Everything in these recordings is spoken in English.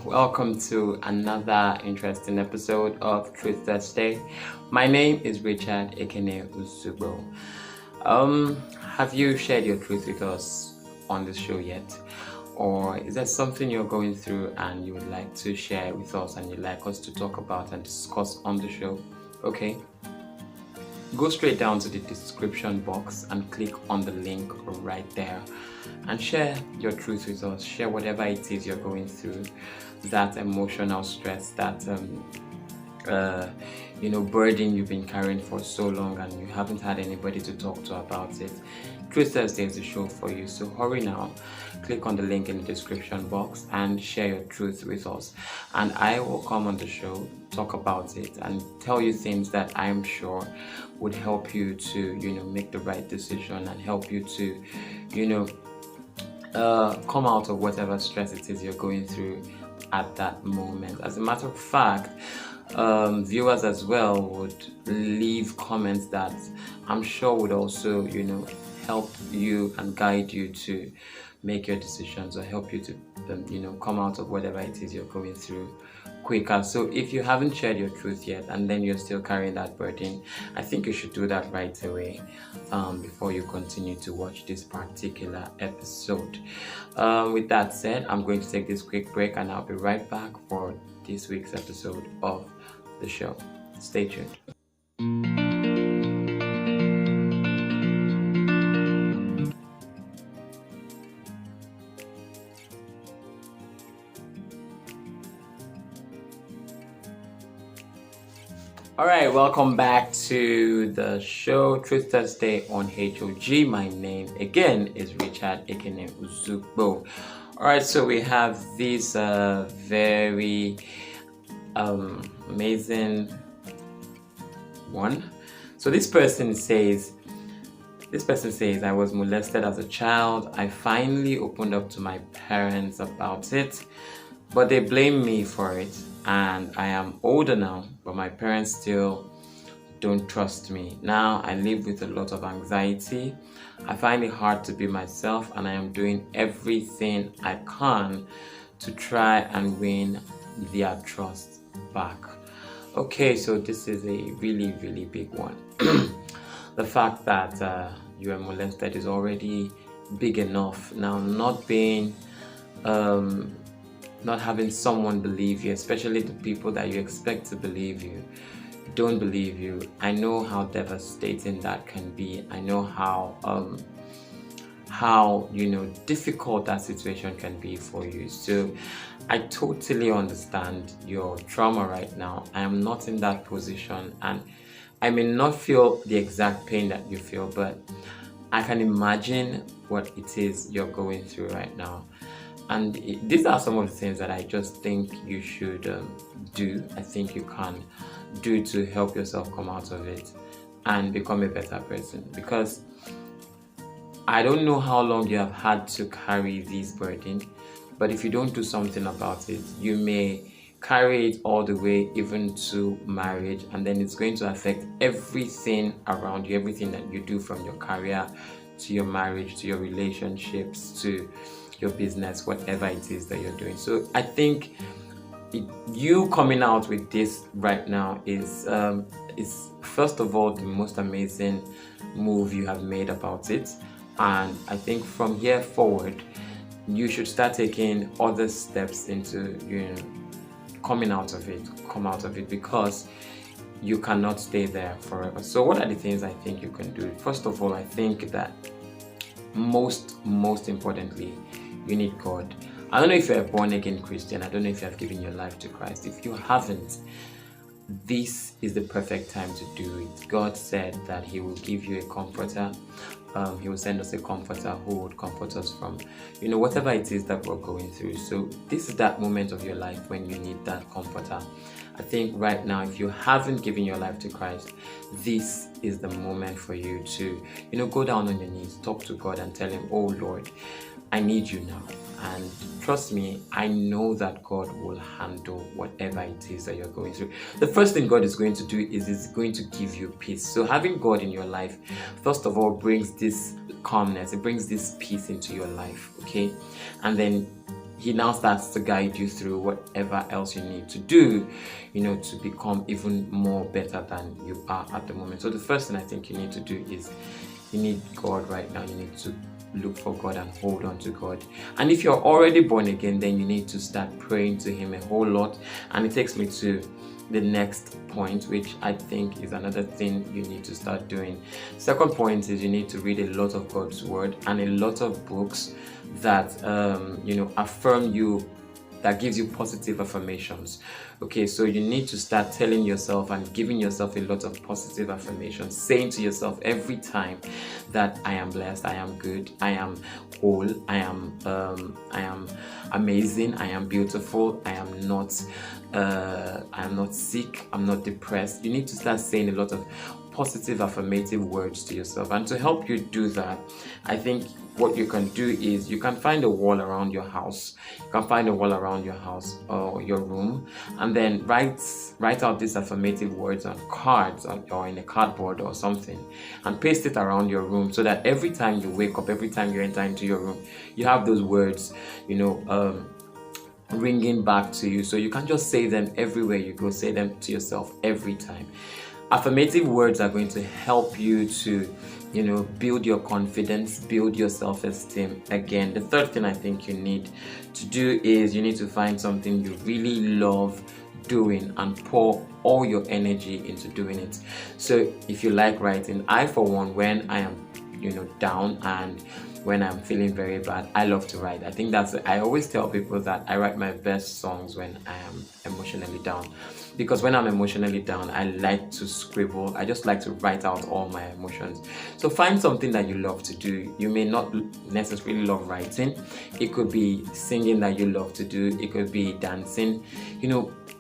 Welcome to another interesting episode of Truth Thursday. My name is Richard Ekene Uzubo. Have you shared your truth with us on this show yet? Or is there something you're going through and you would like to share with us and you'd like us to talk about and discuss on the show? Okay. Go straight down to the description box and click on the link right there and share your truth with us. Share whatever it is you're going through, that emotional stress, that burden you've been carrying for so long and you haven't had anybody to talk to about it. Truth Thursday is a show for you, so hurry now, click on the link in the description box and share your truth with us, and I will come on the show, talk about it and tell you things that I'm sure would help you to make the right decision and help you to come out of whatever stress it is you're going through at that moment. As a matter of fact, viewers as well would leave comments that I'm sure would also help you and guide you to make your decisions or help you to come out of whatever it is you're going through quicker. So if you haven't shared your truth yet and then you're still carrying that burden, I think you should do that right away before you continue to watch this particular episode. With that said, I'm going to take this quick break and I'll be right back for this week's episode of the show. Stay tuned. All right, welcome back to the show, Truth Thursday on HOG. My name again is Richard Ekene Uzubo. All right, so we have this very amazing one. So this person says, I was molested as a child. I finally opened up to my parents about it, but they blame me for it. And I am older now, but my parents still don't trust me. Now I live with a lot of anxiety. I find it hard to be myself, and I am doing everything I can to try and win their trust back. Okay, so this is a really, really big one. The fact that you are molested is already big enough. Now, not having someone believe you, especially the people that you expect to believe you, don't believe you. I know how devastating that can be. I know how difficult that situation can be for you. So I totally understand your trauma right now. I am not in that position and I may not feel the exact pain that you feel, but I can imagine what it is you're going through right now. And these are some of the things that I just think you should do. I think you can do to help yourself come out of it and become a better person. Because I don't know how long you have had to carry this burden, but if you don't do something about it, you may carry it all the way even to marriage, and then it's going to affect everything around you, everything that you do, from your career to your marriage to your relationships to your business, whatever it is that you're doing. So I think you coming out with this right now is first of all the most amazing move you have made about it, and I think from here forward you should start taking other steps into come out of it, because you cannot stay there forever. So what are the things I think you can do? First of all, I think that most importantly, you need God. I don't know if you're a born-again Christian. I don't know if you have given your life to Christ. If you haven't, this is the perfect time to do it. God said that He will give you a comforter. He will send us a comforter who would comfort us from, whatever it is that we're going through. So this is that moment of your life when you need that comforter. I think right now, if you haven't given your life to Christ, this is the moment for you to, go down on your knees, talk to God and tell Him, oh Lord, I need you now. And trust me, I know that God will handle whatever it is that you're going through. The first thing God is going to do is He's going to give you peace. So having God in your life, first of all, brings this calmness, it brings this peace into your life, okay? And then he now starts to guide you through whatever else you need to do, to become even more better than you are at the moment. So the first thing I think you need to do is you need God right now. You need to look for God and hold on to God. And if you're already born again, then you need to start praying to Him a whole lot. And it takes me to the next point, which I think is another thing you need to start doing. Second point is you need to read a lot of God's word and a lot of books that affirm you, that gives you positive affirmations. Okay, so you need to start telling yourself and giving yourself a lot of positive affirmations, saying to yourself every time that I am blessed, I am good, I am whole, I am amazing, I am beautiful, I am not sick, I'm not depressed. You need to start saying a lot of positive affirmative words to yourself. And to help you do that, I think what you can do is you can find a wall around your house. You can find a wall around your house or your room, and then write out these affirmative words on cards or in a cardboard or something, and paste it around your room, so that every time you wake up, every time you enter into your room, you have those words, ringing back to you. So you can just say them everywhere you go. Say them to yourself every time. Affirmative words are going to help you to build your confidence, build your self-esteem. Again, the third thing I think you need to do is you need to find something you really love doing and pour all your energy into doing it. So if you like writing, I for one, when I am down and when I'm feeling very bad, I love to write. I think I always tell people that I write my best songs when I am emotionally down, because when I'm emotionally down, I like to scribble. I just like to write out all my emotions. So find something that you love to do. You may not necessarily love writing. It could be singing that you love to do. It could be dancing.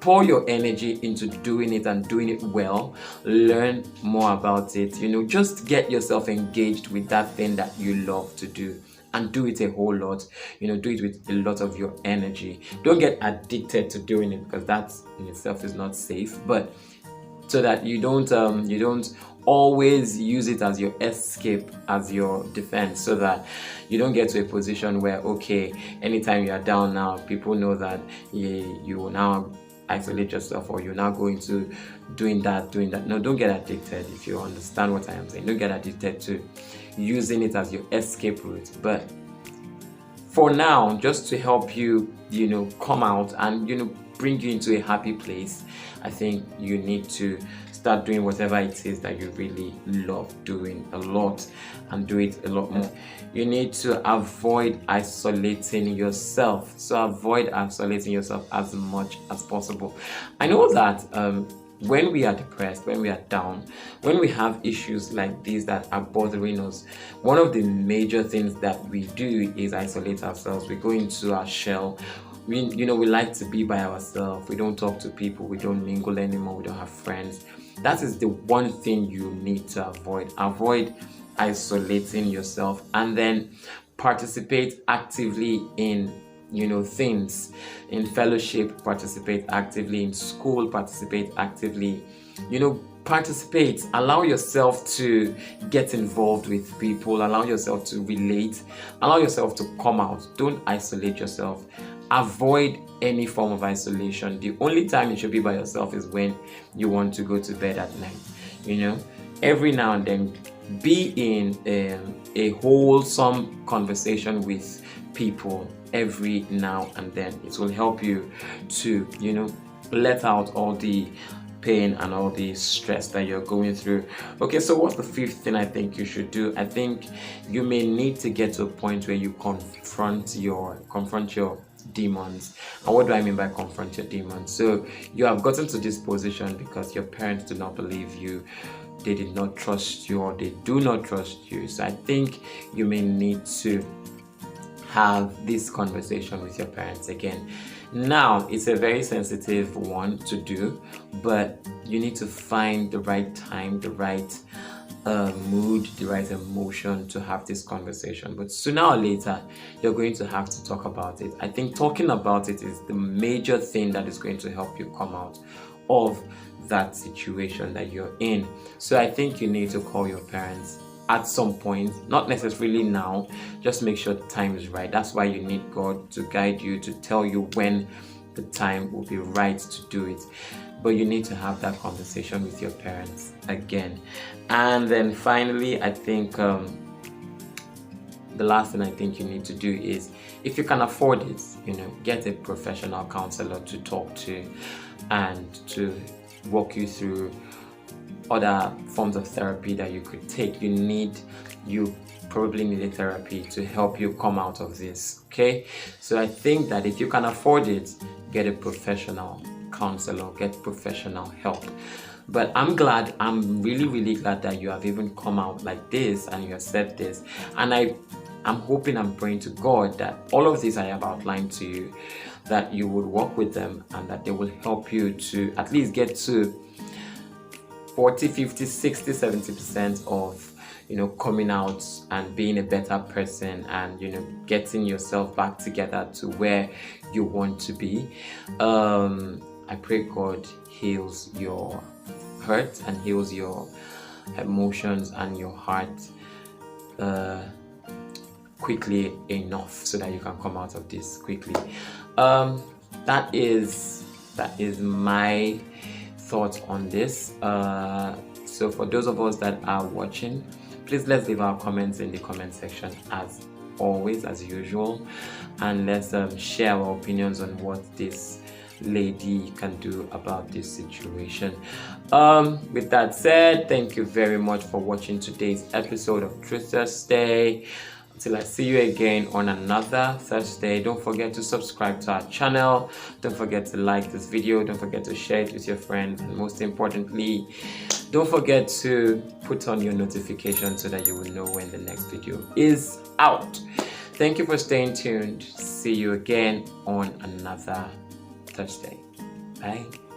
Pour your energy into doing it and doing it well. Learn more about it. Just get yourself engaged with that thing that you love to do, and do it a whole lot. Do it with a lot of your energy. Don't get addicted to doing it, because that in itself is not safe. But so that you don't always use it as your escape, as your defense, so that you don't get to a position where, okay, anytime you are down now, people know that you will now isolate yourself, or you're now going to doing that. No, don't get addicted. If you understand what I am saying, don't get addicted to using it as your escape route. But for now, just to help you come out and bring you into a happy place, I think you need to start doing whatever it is that you really love doing a lot, and do it a lot more. You need to avoid isolating yourself. So avoid isolating yourself as much as possible. I know that when we are depressed, when we are down, when we have issues like these that are bothering us, one of the major things that we do is isolate ourselves. We go into our shell. We like to be by ourselves. We don't talk to people. We don't mingle anymore. We don't have friends. That is the one thing you need to avoid. Avoid isolating yourself, and then participate actively in things, in fellowship, participate actively in school, participate actively, participate. Allow yourself to get involved with people, allow yourself to relate, allow yourself to come out. Don't isolate yourself. Avoid any form of isolation. The only time you should be by yourself is when you want to go to bed at night. Every now and then, be in a wholesome conversation with people every now and then. It will help you to let out all the pain and all the stress that you're going through. Okay, so what's the fifth thing I think you should do? I think you may need to get to a point where you confront your demons. And what do I mean by confront your demons? So you have gotten to this position because your parents do not believe you, they did not trust you, or they do not trust you. So I think you may need to have this conversation with your parents again. Now, it's a very sensitive one to do, but you need to find the right time, the right mood, the right emotion to have this conversation. But sooner or later, you're going to have to talk about it. I think talking about it is the major thing that is going to help you come out of that situation that you're in. So I think you need to call your parents at some point, not necessarily now. Just make sure the time is right. That's why you need God to guide you, to tell you when the time will be right to do it. But you need to have that conversation with your parents again. And then finally, I think the last thing I think you need to do is, if you can afford it, get a professional counselor to talk to and to walk you through other forms of therapy that you could take. You probably need a therapy to help you come out of this. Okay, so I think that if you can afford it, get a professional counselor, get professional help. But I'm really glad that you have even come out like this and you have said this. And I'm hoping and praying to God that all of these I have outlined to you, that you would work with them and that they will help you to at least get to 40, 50, 60, 70% of coming out and being a better person, and getting yourself back together to where you want to be. I pray God heals your hurt and heals your emotions and your heart quickly enough so that you can come out of this quickly. That is my thoughts on this. So for those of us that are watching, please let's leave our comments in the comment section as always, as usual, and let's share our opinions on what this lady can do about this situation. With that said, thank you very much for watching today's episode of Truth Thursday. Until I see you again on another Thursday, don't forget to subscribe to our channel. Don't forget to like this video. Don't forget to share it with your friends. And most importantly, don't forget to put on your notifications so that you will know when the next video is out. Thank you for staying tuned. See you again on another Thursday. Bye.